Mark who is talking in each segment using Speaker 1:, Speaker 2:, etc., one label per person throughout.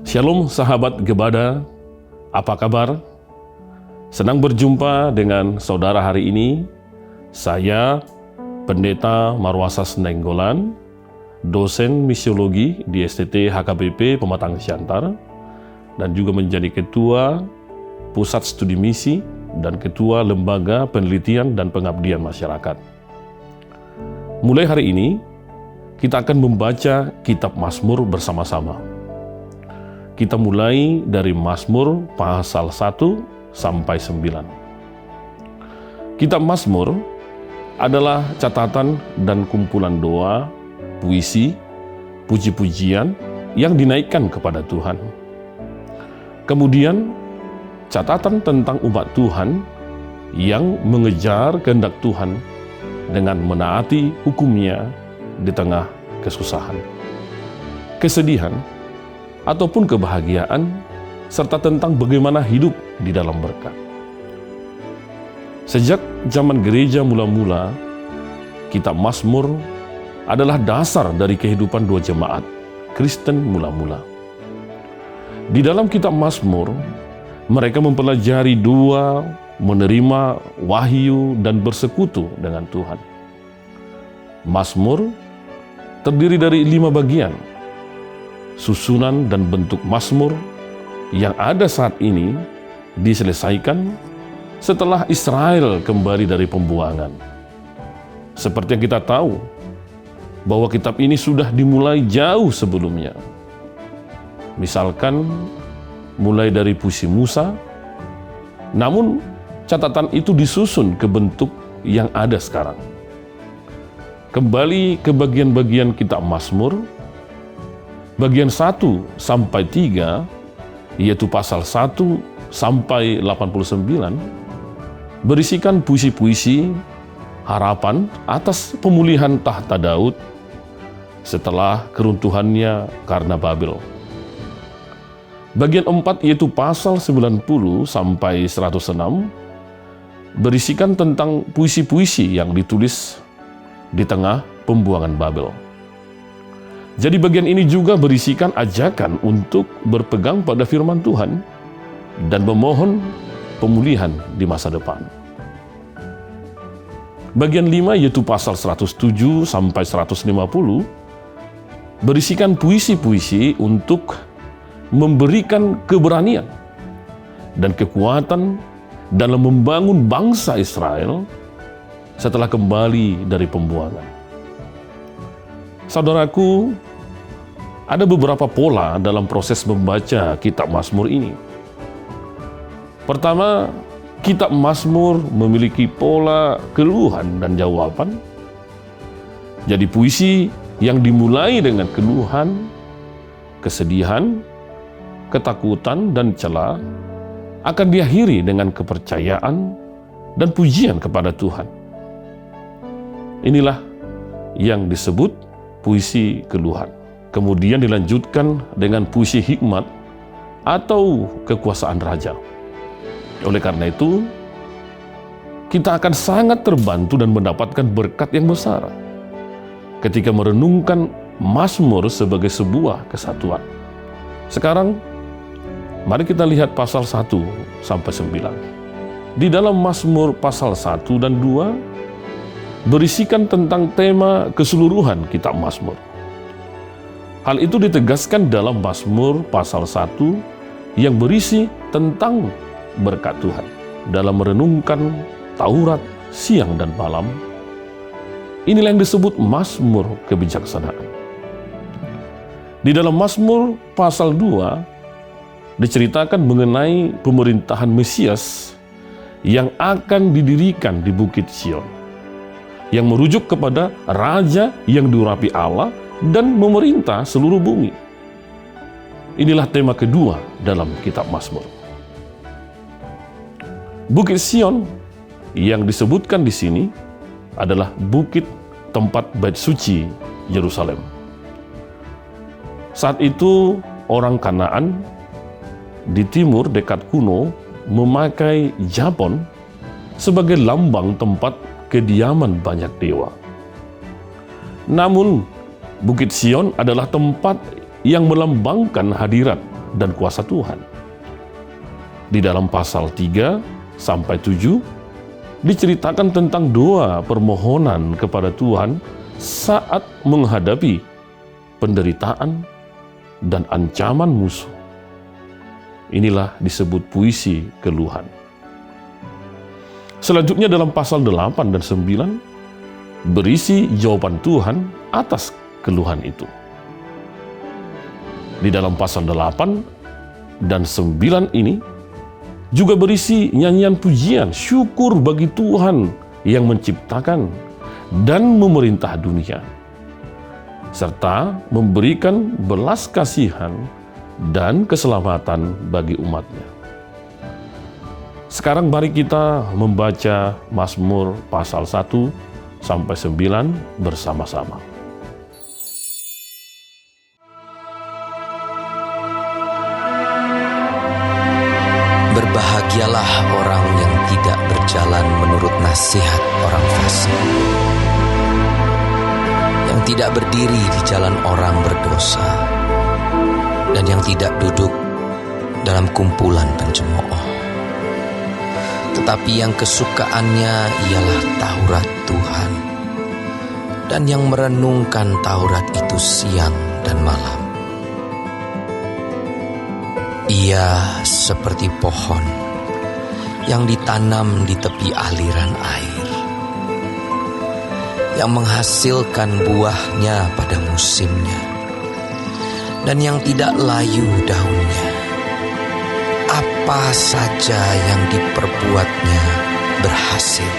Speaker 1: Shalom sahabat Gebada, apa kabar? Senang berjumpa dengan saudara hari ini. Saya Pendeta Marwasas Nenggolan, dosen misiologi di STT HKBP Pematang Siantar, dan juga menjadi Ketua Pusat Studi Misi dan Ketua Lembaga Penelitian dan Pengabdian Masyarakat. Mulai hari ini, kita akan membaca Kitab Mazmur bersama-sama. Kita mulai dari Mazmur pasal 1 sampai 9. Kitab Mazmur adalah catatan dan kumpulan doa, puisi, puji-pujian yang dinaikkan kepada Tuhan. Kemudian, catatan tentang umat Tuhan yang mengejar kehendak Tuhan dengan menaati hukum-Nya di tengah kesusahan, kesedihan, ataupun kebahagiaan, serta tentang bagaimana hidup di dalam berkat. Sejak zaman gereja mula-mula, Kitab Mazmur adalah dasar dari kehidupan dua jemaat Kristen mula-mula. Di dalam Kitab Mazmur, mereka mempelajari dua, menerima wahyu dan bersekutu dengan Tuhan. Mazmur terdiri dari 5 bagian. Susunan dan bentuk Mazmur yang ada saat ini diselesaikan setelah Israel kembali dari pembuangan. Seperti yang kita tahu, bahwa kitab ini sudah dimulai jauh sebelumnya. Misalkan, mulai dari puisi Musa, namun catatan itu disusun ke bentuk yang ada sekarang. Kembali ke bagian-bagian kitab Mazmur, bagian 1 sampai 3, yaitu pasal 1 sampai 89, berisikan puisi-puisi harapan atas pemulihan tahta Daud setelah keruntuhannya karena Babel. Bagian 4, yaitu pasal 90 sampai 106, berisikan tentang puisi-puisi yang ditulis di tengah pembuangan Babel. Jadi bagian ini juga berisikan ajakan untuk berpegang pada firman Tuhan dan memohon pemulihan di masa depan. Bagian 5, yaitu pasal 107 sampai 150, berisikan puisi-puisi untuk memberikan keberanian dan kekuatan dalam membangun bangsa Israel setelah kembali dari pembuangan. Saudaraku, ada beberapa pola dalam proses membaca Kitab Mazmur ini. Pertama, Kitab Mazmur memiliki pola keluhan dan jawaban. Jadi puisi yang dimulai dengan keluhan, kesedihan, ketakutan, dan cela akan diakhiri dengan kepercayaan dan pujian kepada Tuhan. Inilah yang disebut puisi keluhan. Kemudian dilanjutkan dengan puisi hikmat atau kekuasaan raja. Oleh karena itu, kita akan sangat terbantu dan mendapatkan berkat yang besar ketika merenungkan Mazmur sebagai sebuah kesatuan. Sekarang, mari kita lihat pasal 1 sampai 9. Di dalam Mazmur pasal 1 dan 2, berisikan tentang tema keseluruhan Kitab Mazmur. Hal itu ditegaskan dalam Mazmur pasal 1 yang berisi tentang berkat Tuhan. Dalam merenungkan Taurat siang dan malam, inilah yang disebut Mazmur kebijaksanaan. Di dalam Mazmur pasal 2 diceritakan mengenai pemerintahan Mesias yang akan didirikan di Bukit Sion, yang merujuk kepada Raja yang diurapi Allah dan memerintah seluruh bumi. Inilah tema kedua dalam Kitab Mazmur. Bukit Sion yang disebutkan di sini adalah bukit tempat bait suci Yerusalem. Saat itu orang Kanaan di timur dekat Kuno memakai Japon sebagai lambang tempat kediaman banyak dewa. Namun, Bukit Sion adalah tempat yang melambangkan hadirat dan kuasa Tuhan. Di dalam pasal 3 sampai 7 diceritakan tentang doa permohonan kepada Tuhan saat menghadapi penderitaan dan ancaman musuh. Inilah disebut puisi keluhan. Selanjutnya dalam pasal 8 dan 9 berisi jawaban Tuhan atas keluhan itu. Di dalam pasal 8 dan 9 ini juga berisi nyanyian pujian syukur bagi Tuhan yang menciptakan dan memerintah dunia, serta memberikan belas kasihan dan keselamatan bagi umatnya. Sekarang mari kita membaca Mazmur pasal 1 sampai 9 bersama-sama.
Speaker 2: Berbahagialah orang yang tidak berjalan menurut nasihat orang fasik, yang tidak berdiri di jalan orang berdosa, dan yang tidak duduk dalam kumpulan pencemooh. Tetapi yang kesukaannya ialah Taurat Tuhan, dan yang merenungkan Taurat itu siang dan malam. Ia seperti pohon yang ditanam di tepi aliran air, yang menghasilkan buahnya pada musimnya, dan yang tidak layu daunnya. Apa saja yang diperbuatnya berhasil.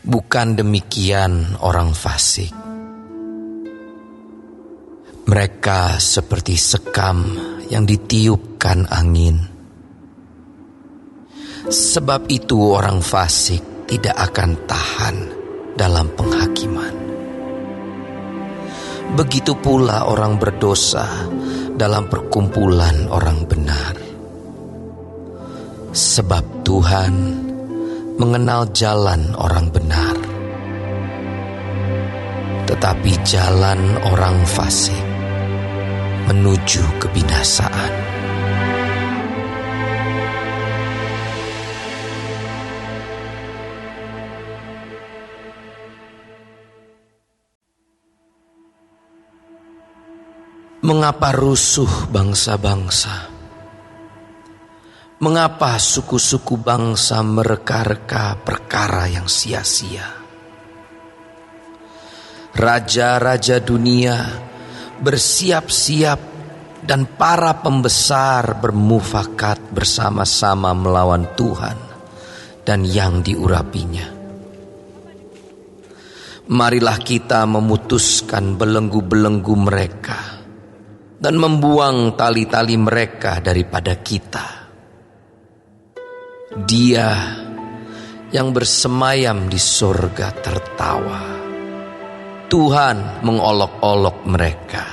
Speaker 2: Bukan demikian orang fasik. Mereka seperti sekam yang ditiupkan angin. Sebab itu orang fasik tidak akan tahan dalam penghakiman. Begitu pula orang berdosa dalam perkumpulan orang benar. Sebab Tuhan mengenal jalan orang benar, tetapi jalan orang fasik menuju kebinasaan. Mengapa rusuh bangsa-bangsa? Mengapa suku-suku bangsa mereka-reka perkara yang sia-sia? Raja-raja dunia bersiap-siap dan para pembesar bermufakat bersama-sama melawan Tuhan dan yang diurapinya. Marilah kita memutuskan belenggu-belenggu mereka dan membuang tali-tali mereka daripada kita. Dia yang bersemayam di surga tertawa. Tuhan mengolok-olok mereka.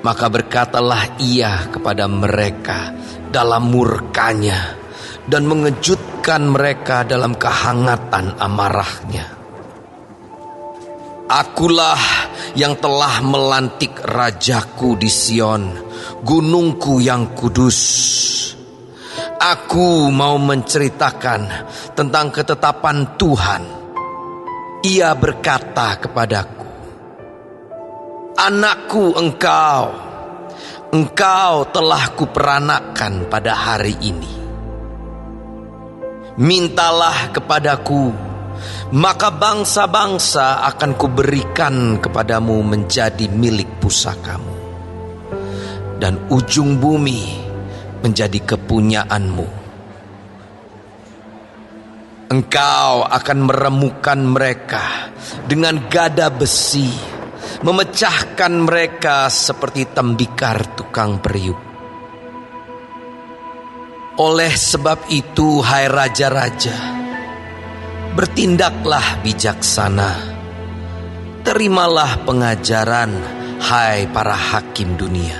Speaker 2: Maka berkatalah Ia kepada mereka dalam murkanya dan mengejutkan mereka dalam kehangatan amarahnya. Akulah yang telah melantik rajaku di Sion, gunungku yang kudus. Aku mau menceritakan tentang ketetapan Tuhan. Ia berkata kepadaku, anakku engkau telah kuperanakan pada hari ini. Mintalah kepadaku, maka bangsa-bangsa akan kuberikan kepadamu menjadi milik pusakamu, dan ujung bumi menjadi kepunyaanmu. Engkau akan meremukan mereka dengan gada besi, memecahkan mereka seperti tembikar tukang periuk. Oleh sebab itu, hai raja-raja, bertindaklah bijaksana. Terimalah pengajaran, hai para hakim dunia.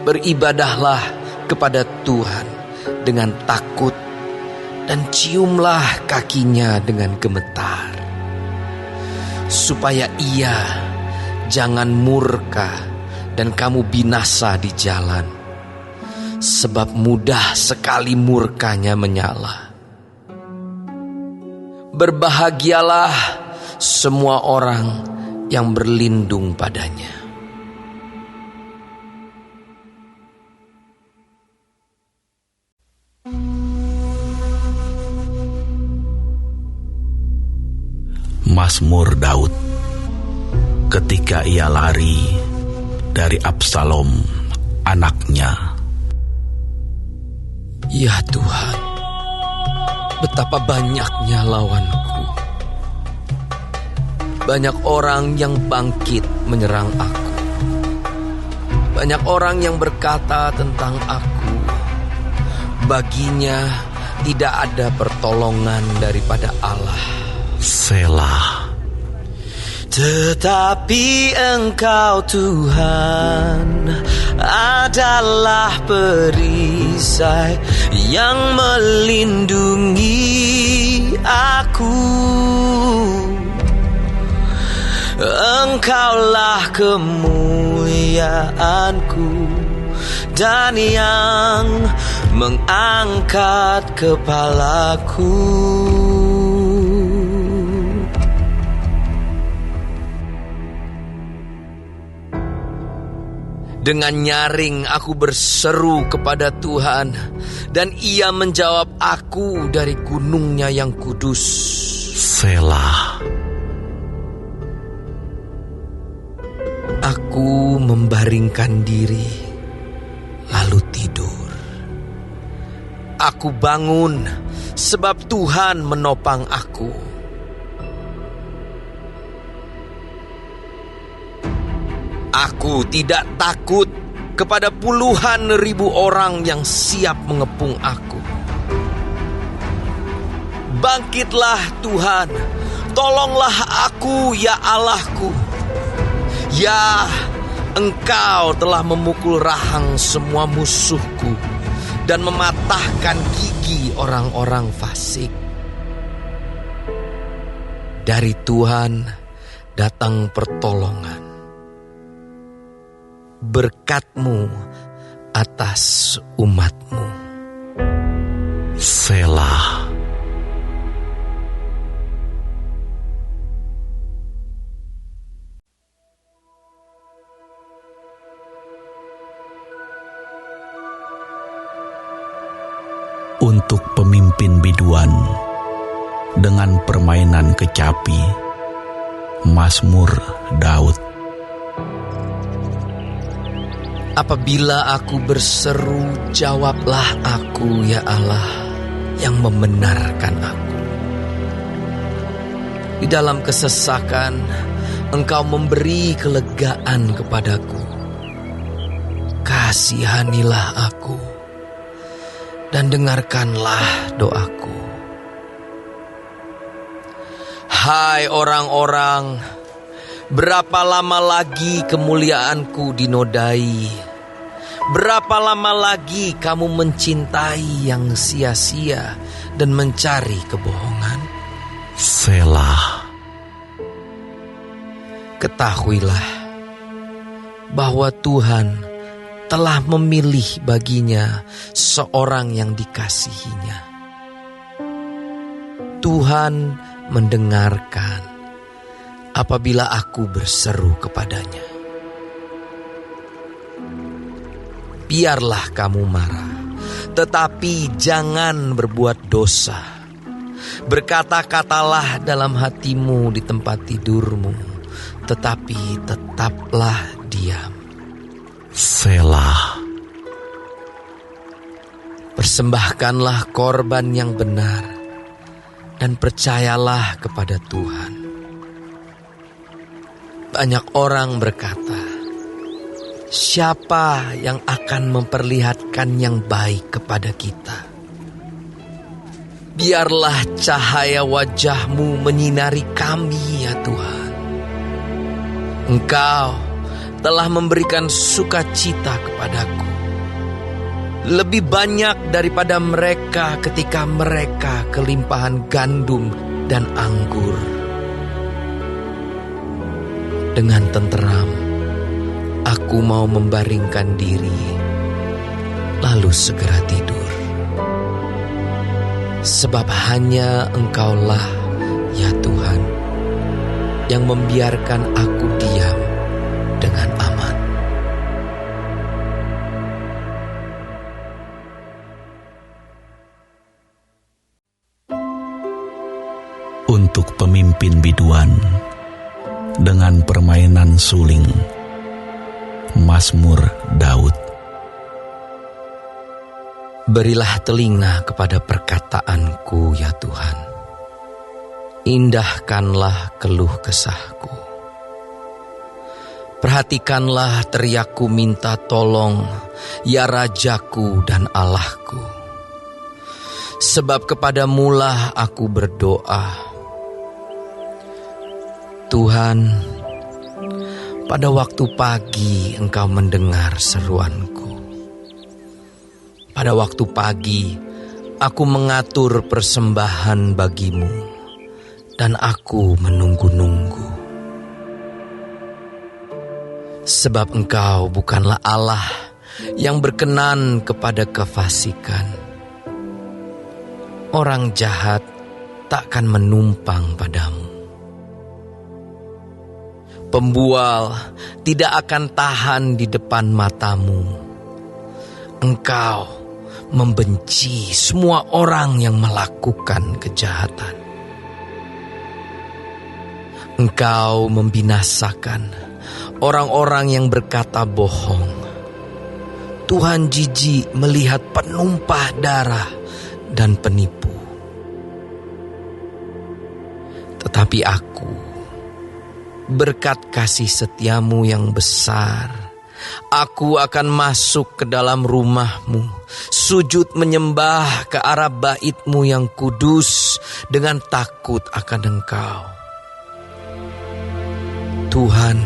Speaker 2: Beribadahlah kepada Tuhan dengan takut, dan ciumlah kakinya dengan gemetar. supaya ia jangan murka dan kamu binasa di jalan, sebab mudah sekali murkanya menyala. Berbahagialah semua orang yang berlindung padanya.
Speaker 3: Mazmur Daud ketika ia lari dari Absalom anaknya.
Speaker 2: Ya Tuhan, betapa banyaknya lawanku. Banyak orang yang bangkit menyerang aku. Banyak orang yang berkata tentang aku, baginya tidak ada pertolongan daripada Allah.
Speaker 3: Selah.
Speaker 2: Tetapi Engkau Tuhan adalah perisai yang melindungi aku. Engkaulah kemuliaanku dan yang mengangkat kepalaku. Dengan nyaring aku berseru kepada Tuhan, dan Ia menjawab aku dari gunung-Nya yang kudus.
Speaker 3: Selah.
Speaker 2: Aku membaringkan diri, lalu tidur. Aku bangun, sebab Tuhan menopang aku. Aku tidak takut kepada puluhan ribu orang yang siap mengepung aku. Bangkitlah Tuhan, tolonglah aku ya Allahku. Ya, Engkau telah memukul rahang semua musuhku dan mematahkan gigi orang-orang fasik. Dari Tuhan datang pertolongan. Berkat-Mu atas umat-Mu.
Speaker 3: Selah. Untuk pemimpin biduan dengan permainan kecapi, Mazmur Daud.
Speaker 2: Apabila aku berseru, jawablah aku ya Allah yang membenarkan aku. Di dalam kesesakan, Engkau memberi kelegaan kepadaku. Kasihanilah aku dan dengarkanlah doaku. Hai orang-orang, berapa lama lagi kemuliaanku dinodai? Berapa lama lagi kamu mencintai yang sia-sia dan mencari kebohongan?
Speaker 3: Selah.
Speaker 2: Ketahuilah bahwa Tuhan telah memilih baginya seorang yang dikasihinya. Tuhan mendengarkan apabila aku berseru kepadanya. Biarlah kamu marah, tetapi jangan berbuat dosa. Berkata-katalah dalam hatimu di tempat tidurmu, tetapi tetaplah diam.
Speaker 3: Selah.
Speaker 2: Persembahkanlah korban yang benar dan percayalah kepada Tuhan. Banyak orang berkata, siapa yang akan memperlihatkan yang baik kepada kita? Biarlah cahaya wajah-Mu menyinari kami ya Tuhan. Engkau telah memberikan sukacita kepadaku, lebih banyak daripada mereka ketika mereka kelimpahan gandum dan anggur. Dengan tenteram, aku mau membaringkan diri, lalu segera tidur. Sebab hanya Engkaulah, ya Tuhan, yang membiarkan aku diam dengan aman.
Speaker 3: Untuk pemimpin biduan dengan permainan suling, Mazmur Daud.
Speaker 2: Berilah telinga kepada perkataanku, ya Tuhan. Indahkanlah keluh kesahku. Perhatikanlah teriakku minta tolong, ya Rajaku dan Allahku. Sebab kepadamulah aku berdoa. Tuhan, pada waktu pagi Engkau mendengar seruanku. Pada waktu pagi, aku mengatur persembahan bagimu, dan aku menunggu-nunggu. Sebab Engkau bukanlah Allah yang berkenan kepada kefasikan. Orang jahat takkan menumpang padamu. Pembual tidak akan tahan di depan matamu. Engkau membenci semua orang yang melakukan kejahatan. Engkau membinasakan orang-orang yang berkata bohong. Tuhan jijik melihat penumpah darah dan penipu. Tetapi aku, berkat kasih setiamu yang besar, aku akan masuk ke dalam rumah-Mu, sujud menyembah ke arah bait-Mu yang kudus dengan takut akan Engkau. Tuhan,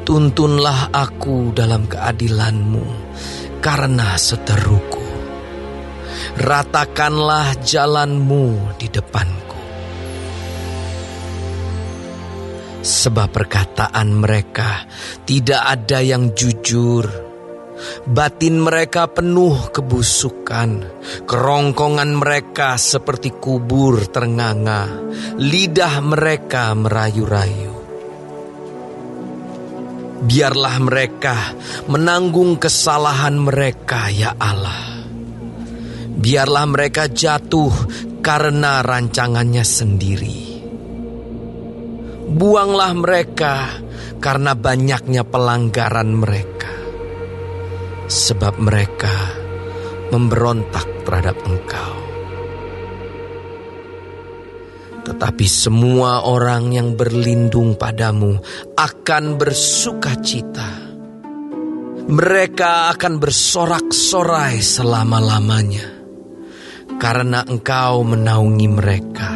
Speaker 2: tuntunlah aku dalam keadilan-Mu karena seteruku. Ratakanlah jalan-Mu di depanku. Sebab perkataan mereka tidak ada yang jujur. Batin mereka penuh kebusukan. Kerongkongan mereka seperti kubur ternganga. Lidah mereka merayu-rayu. Biarlah mereka menanggung kesalahan mereka, ya Allah. Biarlah mereka jatuh karena rancangannya sendiri. Buanglah mereka karena banyaknya pelanggaran mereka. Sebab mereka memberontak terhadap Engkau. Tetapi semua orang yang berlindung padamu akan bersukacita. Mereka akan bersorak-sorai selama-lamanya. Karena Engkau menaungi mereka.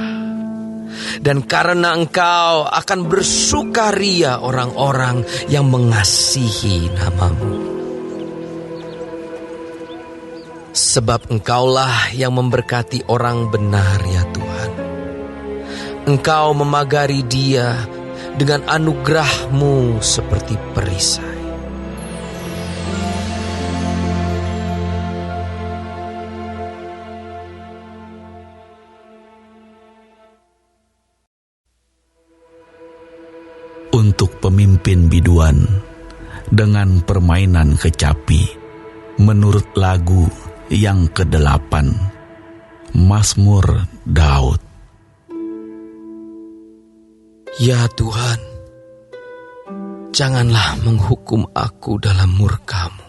Speaker 2: Dan karena Engkau akan bersukaria orang-orang yang mengasihi nama-Mu. Sebab Engkaulah yang memberkati orang benar, ya Tuhan. Engkau memagari dia dengan anugerah-Mu seperti perisai.
Speaker 3: Untuk pemimpin biduan dengan permainan kecapi, menurut lagu yang ke-8, Mazmur Daud.
Speaker 2: Ya Tuhan, janganlah menghukum aku dalam murka-Mu,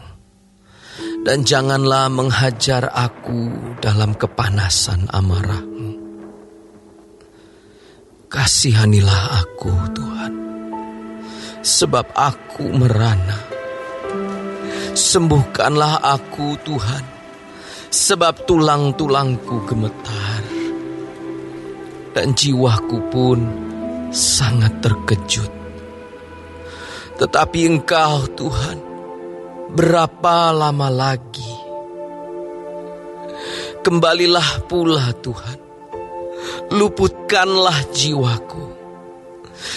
Speaker 2: dan janganlah menghajar aku dalam kepanasan amarah-Mu. Kasihanilah aku, Tuhan, sebab aku merana. Sembuhkanlah aku, Tuhan, sebab tulang-tulangku gemetar, dan jiwaku pun sangat terkejut. Tetapi Engkau, Tuhan, berapa lama lagi? Kembalilah pula, Tuhan, luputkanlah jiwaku.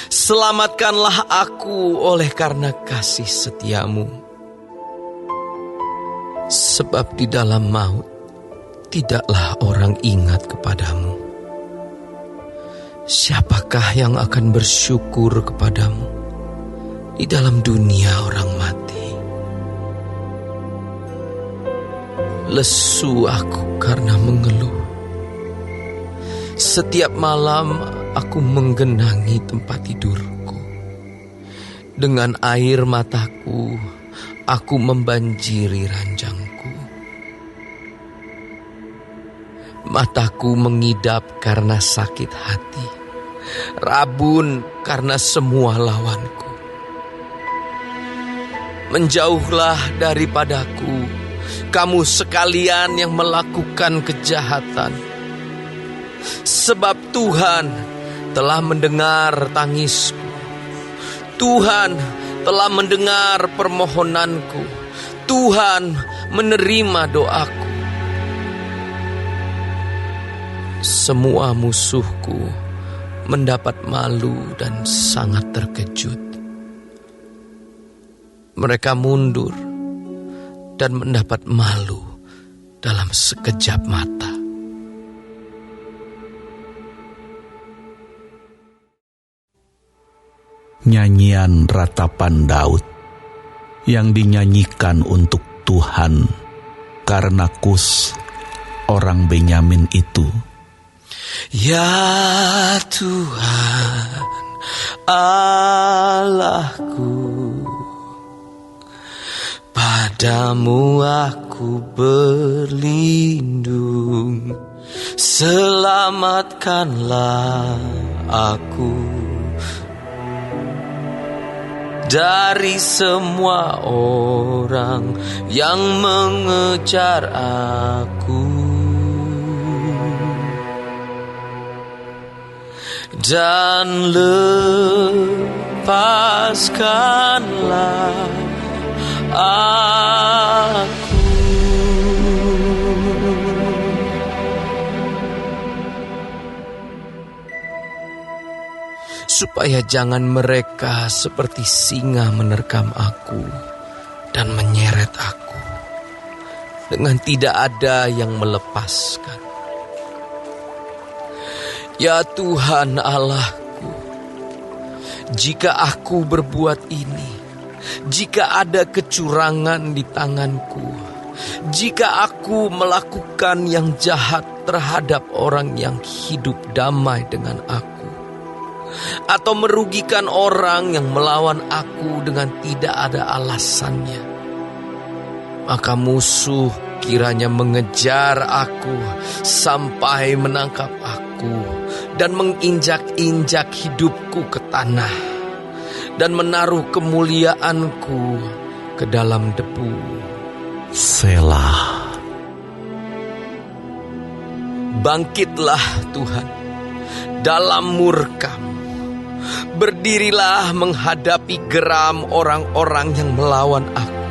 Speaker 2: Selamatkanlah aku oleh karena kasih setiamu. Sebab di dalam maut tidaklah orang ingat kepadamu. Siapakah yang akan bersyukur kepadamu di dalam dunia orang mati? Lesu aku karena mengeluh. Setiap malam aku menggenangi tempat tidurku. Dengan air mataku, aku membanjiri ranjangku. Mataku mengidap karena sakit hati, rabun karena semua lawanku. Menjauhlah daripadaku, kamu sekalian yang melakukan kejahatan. Sebab Tuhan telah mendengar tangisku. Tuhan telah mendengar permohonanku. Tuhan menerima doaku. Semua musuhku mendapat malu dan sangat terkejut. Mereka mundur dan mendapat malu dalam sekejap mata.
Speaker 3: Nyanyian ratapan Daud yang dinyanyikan untuk Tuhan karena Kus orang Benyamin itu.
Speaker 2: Ya Tuhan Allahku, padamu aku berlindung. Selamatkanlah aku dari semua orang yang mengejar aku, dan lepaskanlah aku. Supaya jangan mereka seperti singa menerkam aku dan menyeret aku, dengan tidak ada yang melepaskan. Ya Tuhan Allahku, jika aku berbuat ini, jika ada kecurangan di tanganku, jika aku melakukan yang jahat terhadap orang yang hidup damai dengan aku, atau merugikan orang yang melawan aku dengan tidak ada alasannya, maka musuh kiranya mengejar aku sampai menangkap aku dan menginjak-injak hidupku ke tanah dan menaruh kemuliaanku ke dalam debu.
Speaker 3: Selah.
Speaker 2: Bangkitlah Tuhan dalam murka-Mu. Berdirilah menghadapi geram orang-orang yang melawan aku.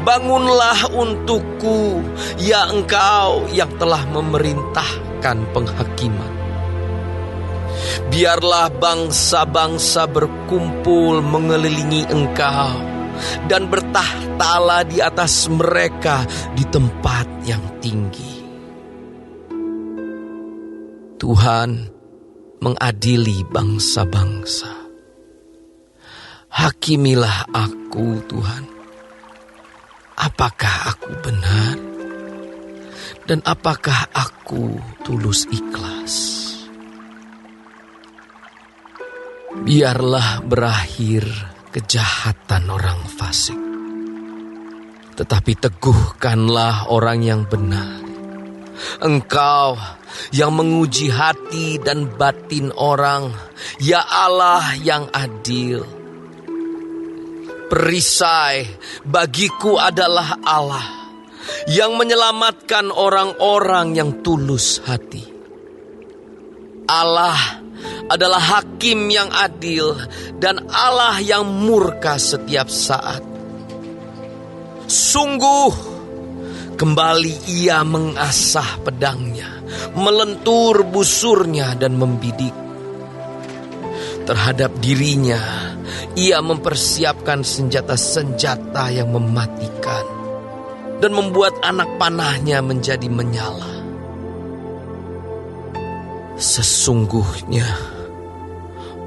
Speaker 2: Bangunlah untukku, ya Engkau yang telah memerintahkan penghakiman. Biarlah bangsa-bangsa berkumpul mengelilingi Engkau, dan bertahtalah di atas mereka di tempat yang tinggi. Tuhan mengadili bangsa-bangsa. Hakimilah aku, Tuhan. Apakah aku benar? Dan apakah aku tulus ikhlas? Biarlah berakhir kejahatan orang fasik, tetapi teguhkanlah orang yang benar. Engkau yang menguji hati dan batin orang, ya Allah yang adil. Perisai bagiku adalah Allah yang menyelamatkan orang-orang yang tulus hati. Allah adalah hakim yang adil dan Allah yang murka setiap saat. Sungguh kembali ia mengasah pedangnya, melentur busurnya dan membidik. Terhadap dirinya, ia mempersiapkan senjata-senjata yang mematikan dan membuat anak panahnya menjadi menyala. Sesungguhnya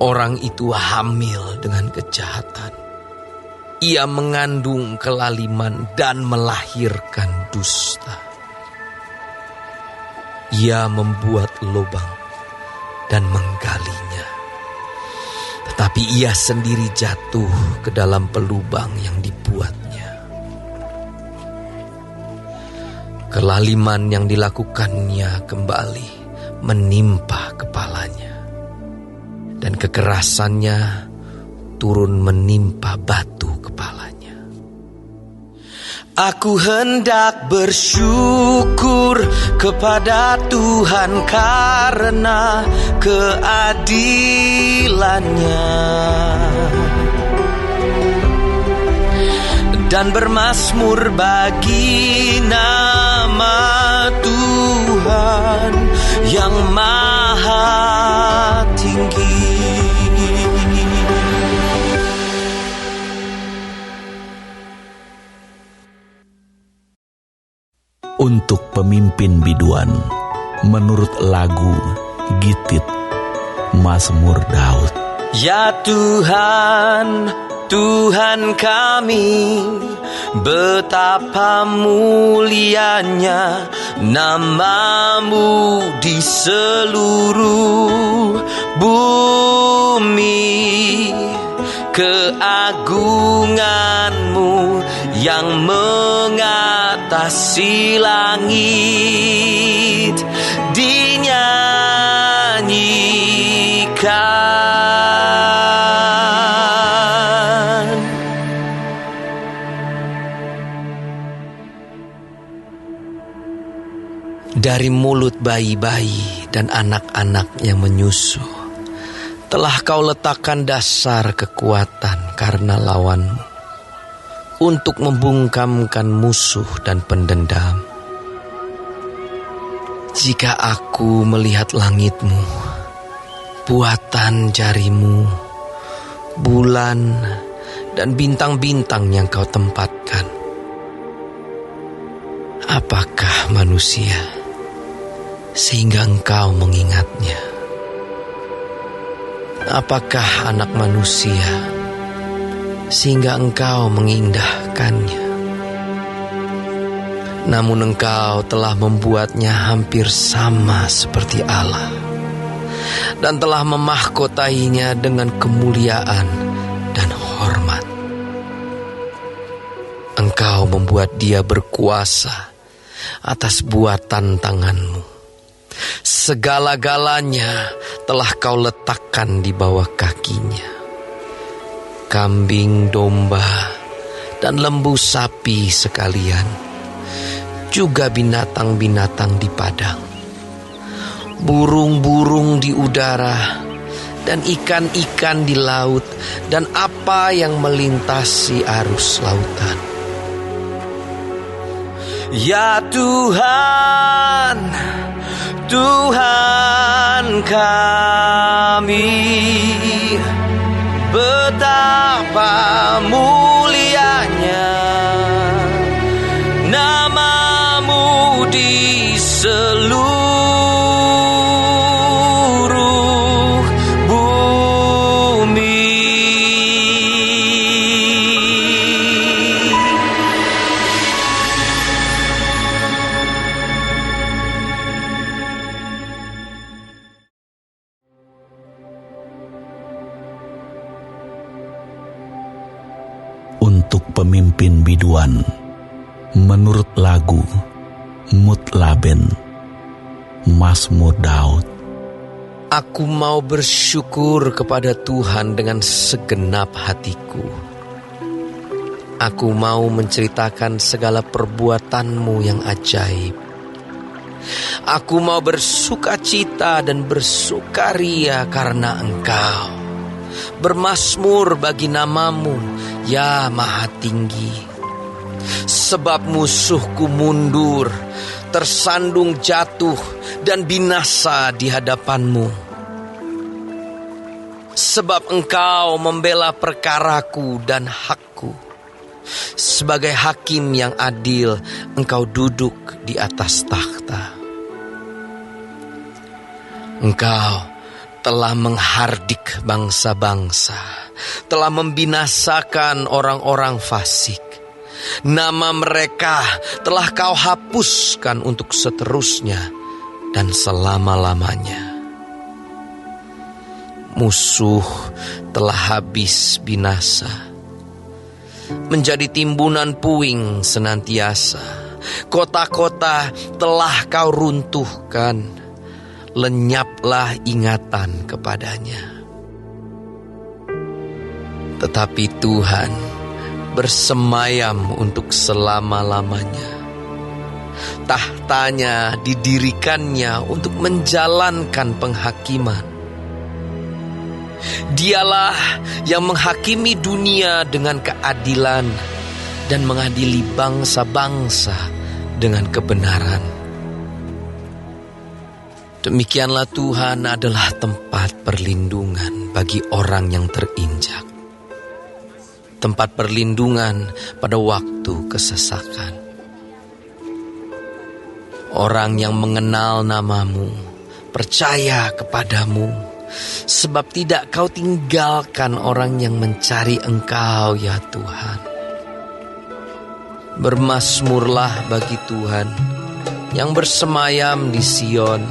Speaker 2: orang itu hamil dengan kejahatan. Ia mengandung kelaliman dan melahirkan dusta. Ia membuat lubang dan menggalinya, tetapi ia sendiri jatuh ke dalam pelubang yang dibuatnya. Kelaliman yang dilakukannya kembali menimpa kepalanya, dan kekerasannya turun menimpa batu kepalanya. Aku hendak bersyukur kepada Tuhan karena keadilannya, dan bermazmur bagi nama Tuhan yang maha tinggi.
Speaker 3: Untuk pemimpin biduan, menurut lagu Gitit, Mazmur Daud.
Speaker 2: Ya Tuhan, Tuhan kami, betapa mulianya nama-Mu di seluruh bumi. Keagungan-Mu yang mengatasi langit dinyanyikan. Dari mulut bayi-bayi dan anak-anak yang menyusu, telah Kau letakkan dasar kekuatan karena lawanmu, untuk membungkamkan musuh dan pendendam. Jika aku melihat langit-Mu, buatan jari-Mu, bulan dan bintang-bintang yang Kau tempatkan, apakah manusia sehingga Engkau mengingatnya? Apakah anak manusia sehingga Engkau mengindahkannya? Namun Engkau telah membuatnya hampir sama seperti Allah, dan telah memahkotainya dengan kemuliaan dan hormat. Engkau membuat dia berkuasa atas buatan tangan-Mu. Segala-galanya telah Kau letakkan di bawah kakinya. Kambing, domba, dan lembu sapi sekalian, juga binatang-binatang di padang, burung-burung di udara, dan ikan-ikan di laut, dan apa yang melintasi arus lautan. Ya Tuhan, Tuhan kami, betapa mulianya nama-Mu di seluruh bumi.
Speaker 3: Untuk pemimpin biduan, menurut lagu Mutlaben, Mazmur Daud.
Speaker 2: Aku mau bersyukur kepada Tuhan dengan segenap hatiku. Aku mau menceritakan segala perbuatan-Mu yang ajaib. Aku mau bersukacita dan bersukaria karena Engkau, bermazmur bagi nama-Mu, ya Maha Tinggi. Sebab musuhku mundur, tersandung jatuh, dan binasa di hadapan-Mu. Sebab Engkau membela perkaraku dan hakku. Sebagai hakim yang adil, Engkau duduk di atas takhta. Engkau telah menghardik bangsa-bangsa, telah membinasakan orang-orang fasik. Nama mereka telah Kau hapuskan untuk seterusnya dan selama-lamanya. Musuh telah habis binasa, menjadi timbunan puing senantiasa. Kota-kota telah Kau runtuhkan, lenyaplah ingatan kepadanya. Tetapi Tuhan bersemayam untuk selama-lamanya. Tahtanya didirikannya untuk menjalankan penghakiman. Dialah yang menghakimi dunia dengan keadilan dan mengadili bangsa-bangsa dengan kebenaran. Demikianlah Tuhan adalah tempat perlindungan bagi orang yang terinjak, tempat perlindungan pada waktu kesesakan. Orang yang mengenal nama-Mu percaya kepadamu, sebab tidak Kau tinggalkan orang yang mencari Engkau, ya Tuhan. Bermasmurlah bagi Tuhan yang bersemayam di Sion.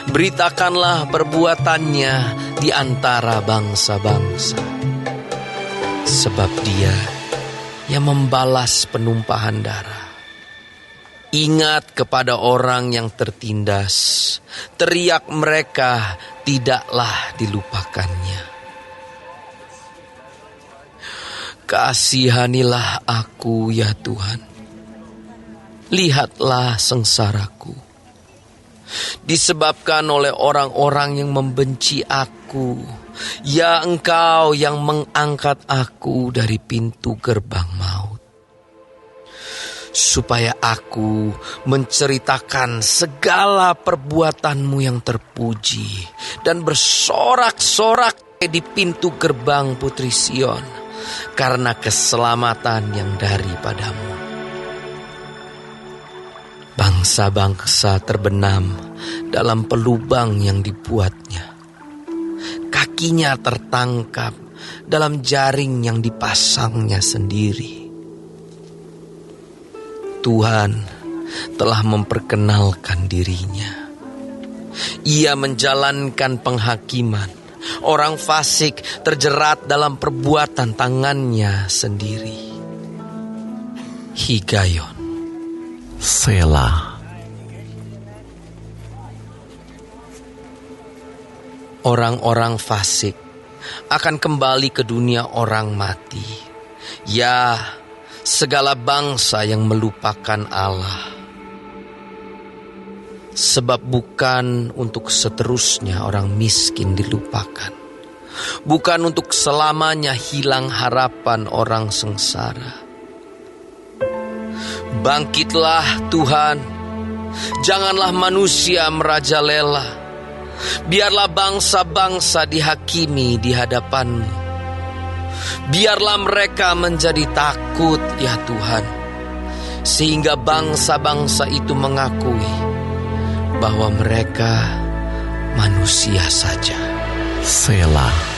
Speaker 2: Beritakanlah perbuatannya di antara bangsa-bangsa. Sebab Dia yang membalas penumpahan darah. Ingat kepada orang yang tertindas, teriak mereka tidaklah dilupakannya. Kasihanilah aku, ya Tuhan. Lihatlah sengsaraku, disebabkan oleh orang-orang yang membenci aku. Ya Engkau yang mengangkat aku dari pintu gerbang maut, supaya aku menceritakan segala perbuatan-Mu yang terpuji dan bersorak-sorak di pintu gerbang Putri Sion karena keselamatan yang daripada-Mu. Bangsa-bangsa terbenam dalam pelubang yang dibuatnya. Kakinya tertangkap dalam jaring yang dipasangnya sendiri. Tuhan telah memperkenalkan diri-Nya. Ia menjalankan penghakiman. Orang fasik terjerat dalam perbuatan tangannya sendiri. Higayon.
Speaker 3: Selah.
Speaker 2: Orang-orang fasik akan kembali ke dunia orang mati. Ya, segala bangsa yang melupakan Allah. Sebab bukan untuk seterusnya orang miskin dilupakan. Bukan untuk selamanya hilang harapan orang sengsara. Bangkitlah Tuhan, janganlah manusia merajalela. Biarlah bangsa-bangsa dihakimi di hadapan-Mu. Biarlah mereka menjadi takut, ya Tuhan, sehingga bangsa-bangsa itu mengakui bahwa mereka manusia saja.
Speaker 3: Selah.